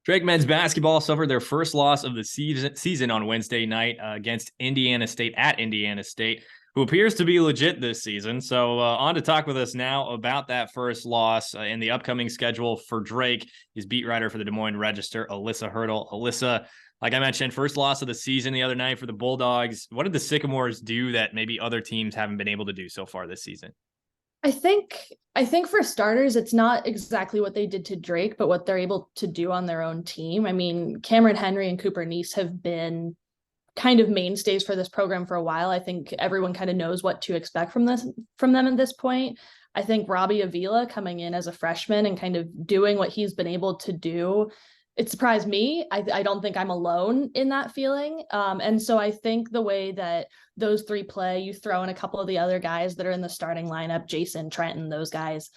Drake men's basketball suffered their first loss of the season on Wednesday night against Indiana State at Indiana State, who appears to be legit this season. So on to talk with us now about that first loss and the upcoming schedule for Drake is beat writer for the Des Moines Register, Alyssa Hertel. Alyssa, like I mentioned, first loss of the season the other night for the Bulldogs. What did the Sycamores do that maybe other teams haven't been able to do so far this season? I think for starters, it's not exactly what they did to Drake, but what they're able to do on their own team. I mean, Cameron Henry and Cooper Neese have been kind of mainstays for this program for a while. I think everyone kind of knows what to expect from them at this point. I think Robbie Avila coming in as a freshman and kind of doing what he's been able to do, it surprised me. I don't think I'm alone in that feeling. And so I think the way that those three play, you throw in a couple of the other guys that are in the starting lineup, Jason, Trenton, those guys,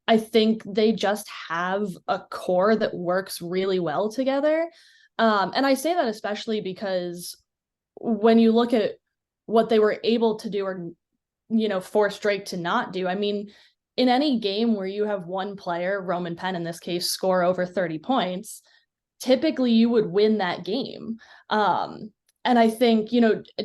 I think they just have a core that works really well together. And I say that especially because when you look at what they were able to do or, force Drake to not do, I mean, in any game where you have one player, Roman Penn in this case, score over 30 points, typically you would win that game. And I think,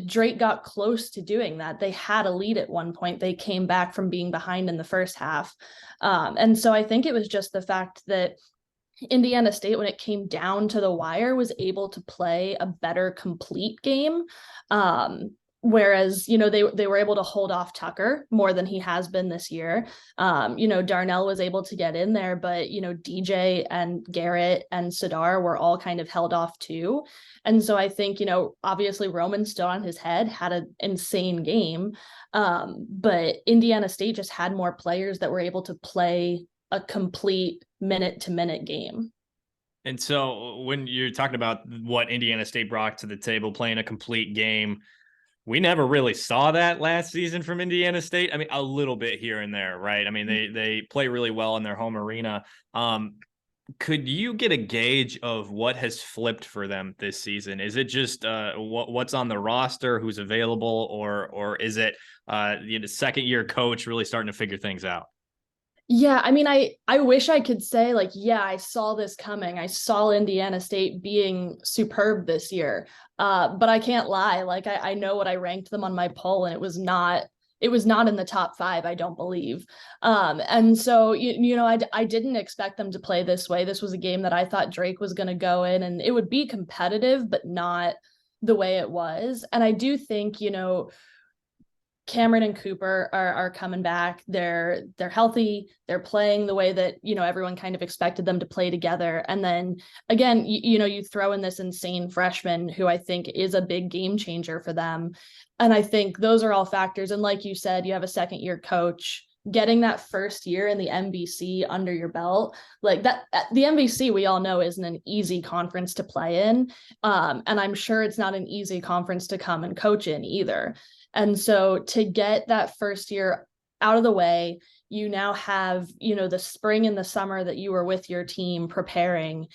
Drake got close to doing that. They had a lead at one point. They came back from being behind in the first half. And so I think it was just the fact that Indiana State, when it came down to the wire, was able to play a better complete game. Whereas, they were able to hold off Tucker more than he has been this year. Darnell was able to get in there, but, DJ and Garrett and Sardaar were all kind of held off too. And so I think, obviously Roman still on his head, had an insane game. But Indiana State just had more players that were able to play a complete minute-to-minute game. And so when you're talking about what Indiana State brought to the table, playing a complete game, we never really saw that last season from Indiana State. I mean, a little bit here and there, right? I mean, they play really well in their home arena. Could you get a gauge of what has flipped for them this season? Is it just what's on the roster, who's available, or is it the second year coach really starting to figure things out? Yeah, I mean, I wish I could say like, yeah, I saw this coming. I saw Indiana State being superb this year. But I can't lie. Like I know what I ranked them on my poll, and it was not in the top 5, I don't believe. And so I didn't expect them to play this way. This was a game that I thought Drake was going to go in and it would be competitive, but not the way it was. And I do think, Cameron and Cooper are coming back. They're healthy. They're playing the way that, everyone kind of expected them to play together. And then again, you throw in this insane freshman who I think is a big game changer for them. And I think those are all factors. And like you said, you have a second year coach getting that first year in the MVC under your belt, like that. The MVC, we all know, isn't an easy conference to play in. And I'm sure it's not an easy conference to come and coach in either. And so to get that first year out of the way, you now have, the spring and the summer that you were with your team preparing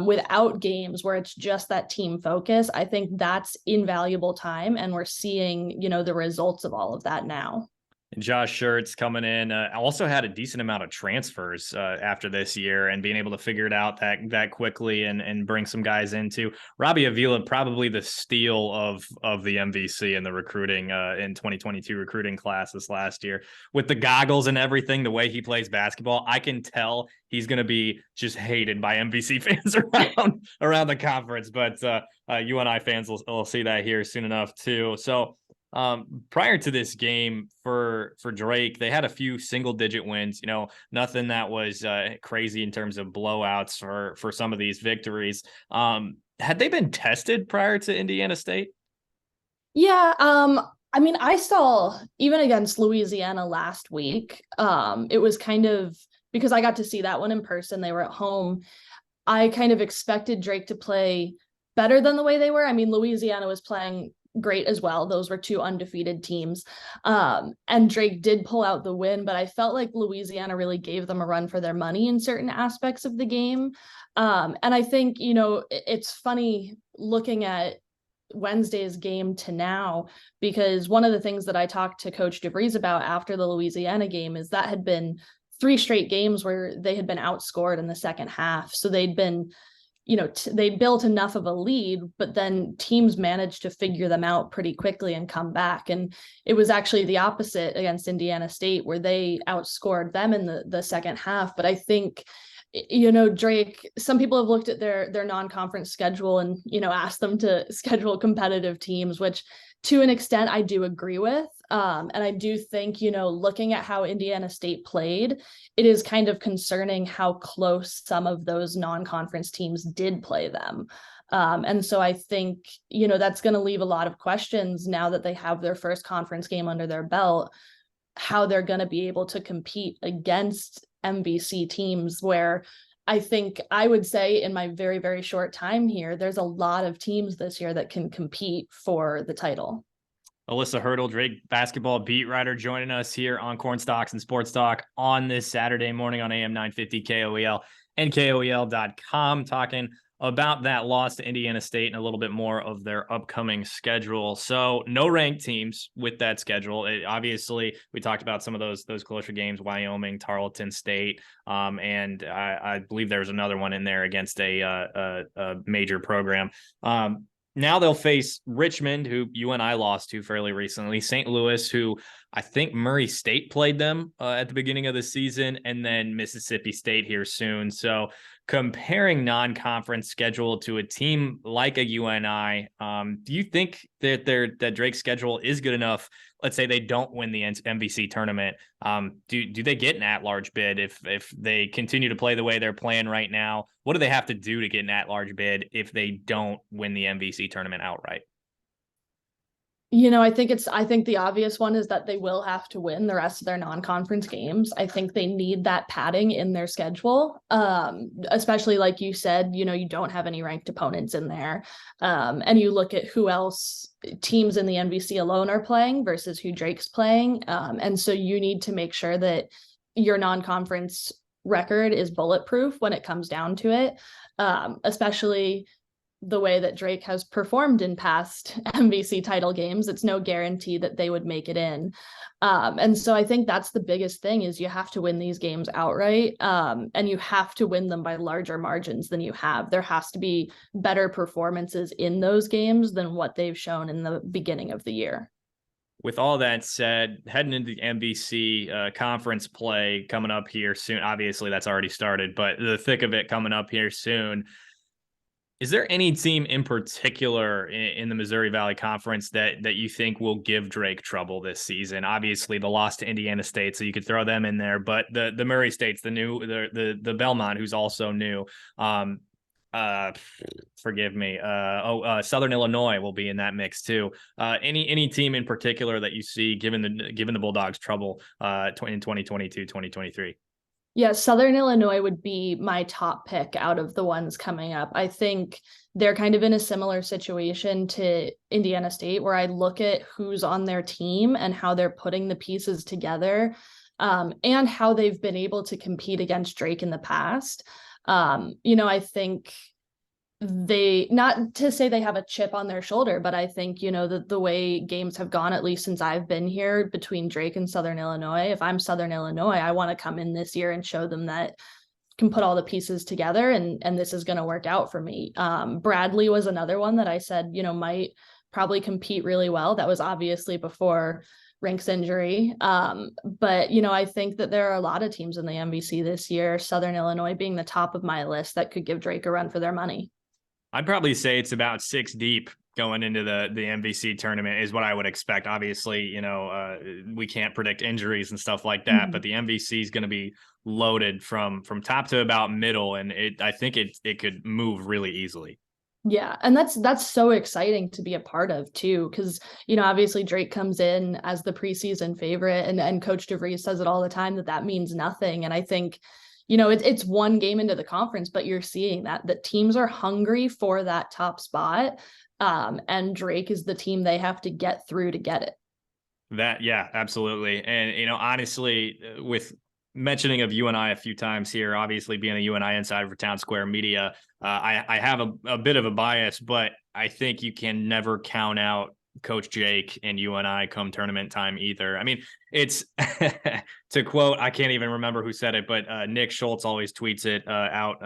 without games where it's just that team focus. I think that's invaluable time. And we're seeing, the results of all of that now. And Josh Schertz coming in also had a decent amount of transfers after this year and being able to figure it out that quickly and bring some guys into. Robbie Avila, probably the steal of the MVC and the recruiting in 2022 recruiting class this last year. With the goggles and everything, the way he plays basketball, I can tell he's going to be just hated by MVC fans around the conference. But UNI fans will see that here soon enough too. So prior to this game for Drake, they had a few single digit wins, nothing that was crazy in terms of blowouts for some of these victories. Had they been tested prior to Indiana State? Yeah. I mean, I saw even against Louisiana last week, it was kind of because I got to see that one in person. They were at home. I kind of expected Drake to play better than the way they were. I mean, Louisiana was playing great as well. Those were 2 undefeated teams. And Drake did pull out the win, but I felt like Louisiana really gave them a run for their money in certain aspects of the game. And I think, it's funny looking at Wednesday's game to now, because one of the things that I talked to Coach DeVries about after the Louisiana game is that had been 3 straight games where they had been outscored in the second half. So they'd been they built enough of a lead, but then teams managed to figure them out pretty quickly and come back. And it was actually the opposite against Indiana State, where they outscored them in the second half. But I think, Drake, some people have looked at their non-conference schedule and, asked them to schedule competitive teams, which to an extent I do agree with. And I do think, looking at how Indiana State played, it is kind of concerning how close some of those non-conference teams did play them. And so I think, that's going to leave a lot of questions now that they have their first conference game under their belt, how they're going to be able to compete against MVC teams, where I think I would say in my very, very short time here, there's a lot of teams this year that can compete for the title. Alyssa Hertel, Drake basketball beat writer, joining us here on Cornstalks and Sports Talk on this Saturday morning on AM 950 KOEL and KOEL.com, talking about that loss to Indiana State and a little bit more of their upcoming schedule. So no ranked teams with that schedule. Obviously, we talked about some of those closer games: Wyoming, Tarleton State, and I believe there was another one in there against a major program. Now they'll face Richmond, who you and I lost to fairly recently, St. Louis, who I think Murray State played them at the beginning of the season, and then Mississippi State here soon. So comparing non-conference schedule to a team like a UNI, do you think that Drake's schedule is good enough? Let's say they don't win the MVC tournament. Do they get an at-large bid if they continue to play the way they're playing right now? What do they have to do to get an at-large bid if they don't win the MVC tournament outright? I think the obvious one is that they will have to win the rest of their non-conference games. I think they need that padding in their schedule, especially like you said, you don't have any ranked opponents in there. And you look at who else teams in the MVC alone are playing versus who Drake's playing. And so you need to make sure that your non-conference record is bulletproof when it comes down to it, especially the way that Drake has performed in past MVC title games. It's no guarantee that they would make it in. And so I think that's the biggest thing, is you have to win these games outright. And you have to win them by larger margins than you have. There has to be better performances in those games than what they've shown in the beginning of the year. With all that said, heading into the MVC conference play coming up here soon, obviously that's already started, but the thick of it coming up here soon, is there any team in particular in the Missouri Valley Conference that you think will give Drake trouble this season? Obviously, the loss to Indiana State, so you could throw them in there, but the Murray States, the Belmont, who's also new. Forgive me. Southern Illinois will be in that mix too. Any team in particular that you see giving the Bulldogs trouble in 2022, 2023? Yeah, Southern Illinois would be my top pick out of the ones coming up. I think they're kind of in a similar situation to Indiana State, where I look at who's on their team and how they're putting the pieces together, and how they've been able to compete against Drake in the past. I think they, not to say they have a chip on their shoulder, but I think, the way games have gone, at least since I've been here, between Drake and Southern Illinois, if I'm Southern Illinois, I want to come in this year and show them that can put all the pieces together and this is going to work out for me. Bradley was another one that I said, might probably compete really well. That was obviously before Rink's injury. But, I think that there are a lot of teams in the MVC this year, Southern Illinois being the top of my list, that could give Drake a run for their money. I'd probably say it's about 6 deep going into the MVC tournament is what I would expect. Obviously, we can't predict injuries and stuff like that, but the MVC is going to be loaded from top to about middle, and I think it could move really easily. Yeah, and that's so exciting to be a part of too, because obviously Drake comes in as the preseason favorite, and Coach DeVries says it all the time that means nothing, and I think it's one game into the conference, but you're seeing that teams are hungry for that top spot. And Drake is the team they have to get through to get it. Yeah, absolutely. And, honestly, with mentioning of UNI a few times here, obviously being a UNI insider for Town Square Media, I have a bit of a bias, but I think you can never count out Coach Jake and you and I come tournament time either. I mean, it's to quote, I can't even remember who said it, but Nick Schultz always tweets it out.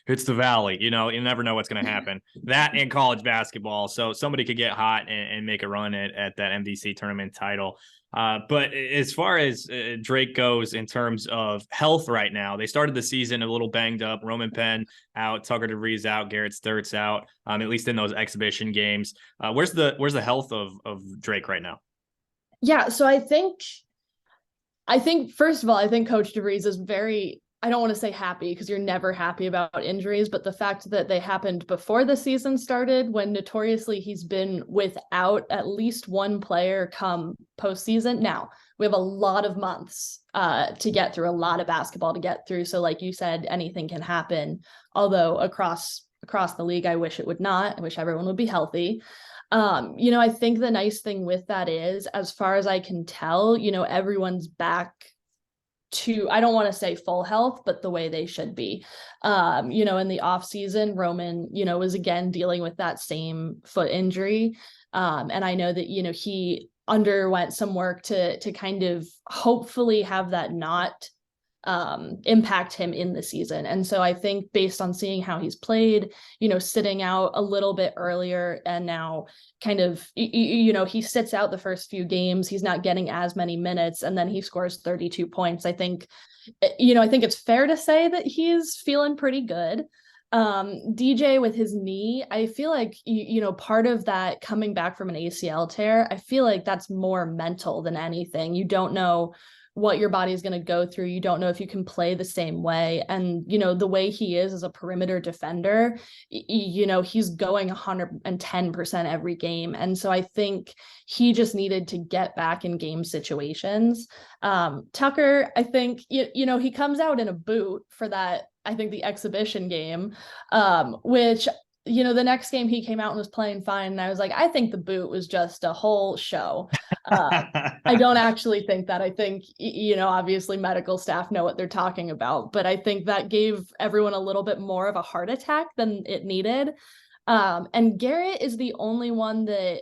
It's the Valley, you never know what's going to happen. That in college basketball. So somebody could get hot and make a run at that MVC tournament title. But as far as Drake goes in terms of health right now, they started the season a little banged up. Roman Penn out, Tucker DeVries out, Garrett Sturtz out, at least in those exhibition games. Where's the health of Drake right now? Yeah, so I think first of all, I think Coach DeVries is very, I don't want to say happy because you're never happy about injuries, but the fact that they happened before the season started, when notoriously he's been without at least one player come postseason. Now, we have a lot of months to get through, a lot of basketball to get through. So like you said, anything can happen. Although across the league, I wish it would not. I wish everyone would be healthy. I think the nice thing with that is, as far as I can tell, everyone's back to, I don't want to say full health, but the way they should be. In the off season, Roman, was again dealing with that same foot injury. And I know that, he underwent some work to kind of hopefully have that not impact him in the season. And so I think based on seeing how he's played, sitting out a little bit earlier and now kind of, he sits out the first few games, he's not getting as many minutes, and then he scores 32 points. I think it's fair to say that he's feeling pretty good. DJ with his knee, I feel like, part of that coming back from an ACL tear, I feel like that's more mental than anything. You don't know what your body is going to go through. You don't know if you can play the same way. And, the way he is as a perimeter defender, he's going 110% every game. And so I think he just needed to get back in game situations. Tucker, I think, he comes out in a boot for that, I think the exhibition game, which, the next game he came out and was playing fine. And I was like, I think the boot was just a whole show. I don't actually think that. I think, obviously medical staff know what they're talking about, but I think that gave everyone a little bit more of a heart attack than it needed. And Garrett is the only one that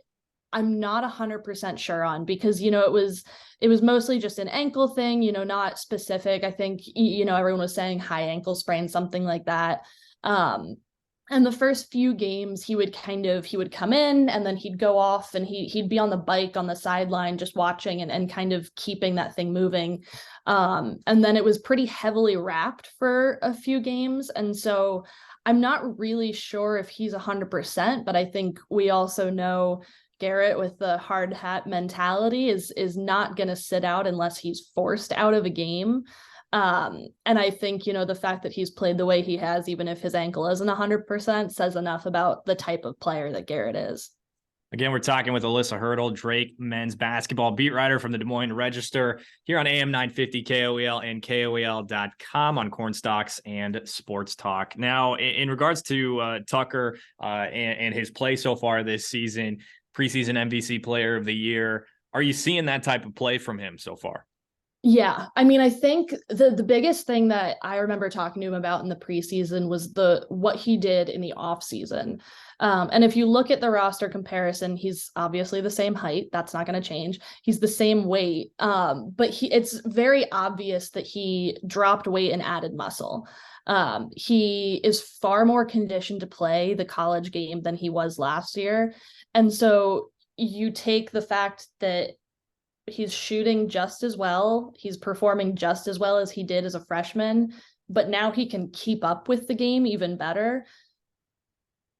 I'm not 100% sure on, because, it was mostly just an ankle thing, not specific. I think, everyone was saying high ankle sprain, something like that. And the first few games he would come in and then he'd go off and he'd be on the bike on the sideline, just watching and kind of keeping that thing moving. And then it was pretty heavily wrapped for a few games. And so I'm not really sure if he's 100%, but I think we also know Garrett, with the hard hat mentality, is not going to sit out unless he's forced out of a game. And I think, the fact that he's played the way he has, even if his ankle isn't 100%, says enough about the type of player that Garrett is. Again, we're talking with Alyssa Hertel, Drake men's basketball beat writer from the Des Moines Register, here on AM 950 KOEL and KOEL.com on Cornstalks and Sports Talk. Now, in regards to Tucker and his play so far this season, preseason MVC Player of the Year, are you seeing that type of play from him so far? Yeah, I mean, I think the biggest thing that I remember talking to him about in the preseason was what he did in the off season. And if you look at the roster comparison, he's obviously the same height. That's not going to change. He's the same weight. But it's very obvious that he dropped weight and added muscle. He is far more conditioned to play the college game than he was last year. And so you take the fact that he's shooting just as well, he's performing just as well as he did as a freshman, but now he can keep up with the game even better.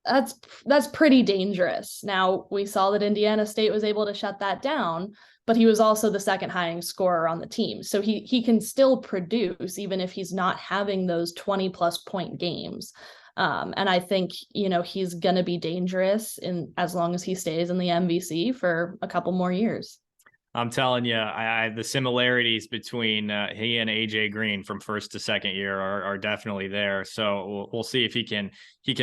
That's pretty dangerous. Now, we saw that Indiana State was able to shut that down, but he was also the second highest scorer on the team. So he can still produce even if he's not having those 20 plus point games. And I think, he's going to be dangerous as long as he stays in the MVC for a couple more years. I'm telling you, the similarities between he and AJ Green from first to second year are definitely there. So we'll see if he can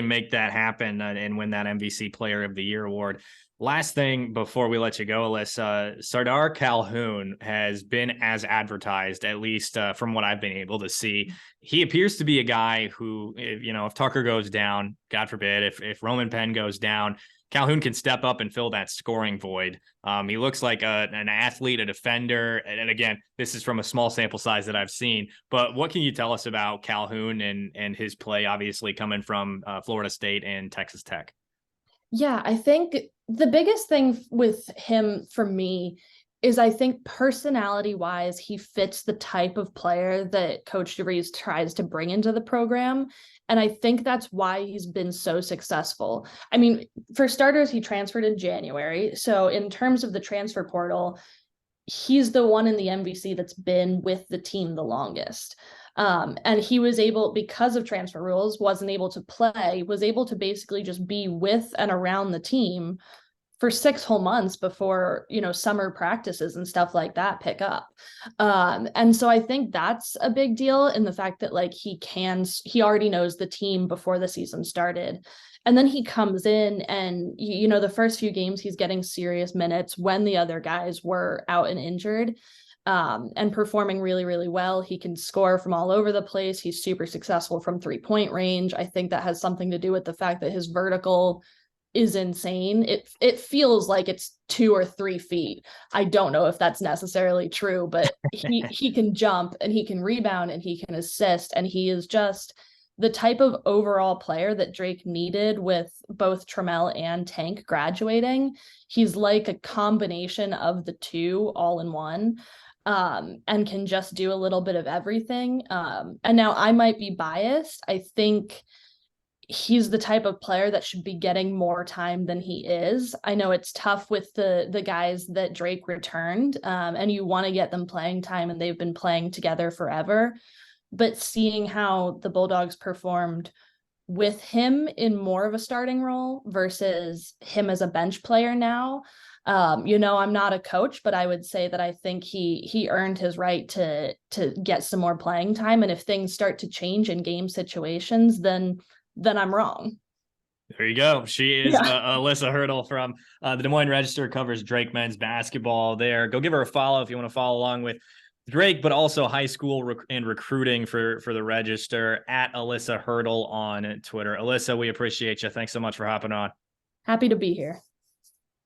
make that happen and win that MVC Player of the Year award. Last thing before we let you go, Alyssa, Sardaar Calhoun has been as advertised, at least from what I've been able to see. He appears to be a guy who, if Tucker goes down, God forbid, if Roman Penn goes down, Calhoun can step up and fill that scoring void. He looks like an athlete, a defender. And again, this is from a small sample size that I've seen. But what can you tell us about Calhoun and his play, obviously coming from Florida State and Texas Tech? Yeah, I think the biggest thing with him for me is I think personality wise, he fits the type of player that Coach DeVries tries to bring into the program. And I think that's why he's been so successful. I mean, for starters, he transferred in January. So in terms of the transfer portal, he's the one in the MVC that's been with the team the longest. And he was able, because of transfer rules, wasn't able to play, was able to basically just be with and around the team for 6 whole months before, summer practices and stuff like that pick up. And so I think that's a big deal in the fact that like he already knows the team before the season started. And then he comes in and, the first few games, he's getting serious minutes when the other guys were out and injured, and performing really, really well. He can score from all over the place. He's super successful from 3-point range. I think that has something to do with the fact that his vertical is insane. It feels like it's 2 or 3 feet. I don't know if that's necessarily true, but he can jump and he can rebound and he can assist, and he is just the type of overall player that Drake needed with both Trammell and Tank graduating. He's like a combination of the two all in one, and can just do a little bit of everything. And now I might be biased. I think he's the type of player that should be getting more time than he is. I know it's tough with the guys that Drake returned, and you want to get them playing time, and they've been playing together forever. But seeing how the Bulldogs performed with him in more of a starting role versus him as a bench player now, I'm not a coach, but I would say that I think he earned his right to get some more playing time. And if things start to change in game situations, then I'm wrong. There you go. She is Alyssa Hertel from the Des Moines Register, covers Drake men's basketball there. Go give her a follow if you want to follow along with Drake, but also high school and recruiting for the Register, at Alyssa Hertel on Twitter. Alyssa, we appreciate you. Thanks so much for hopping on. Happy to be here.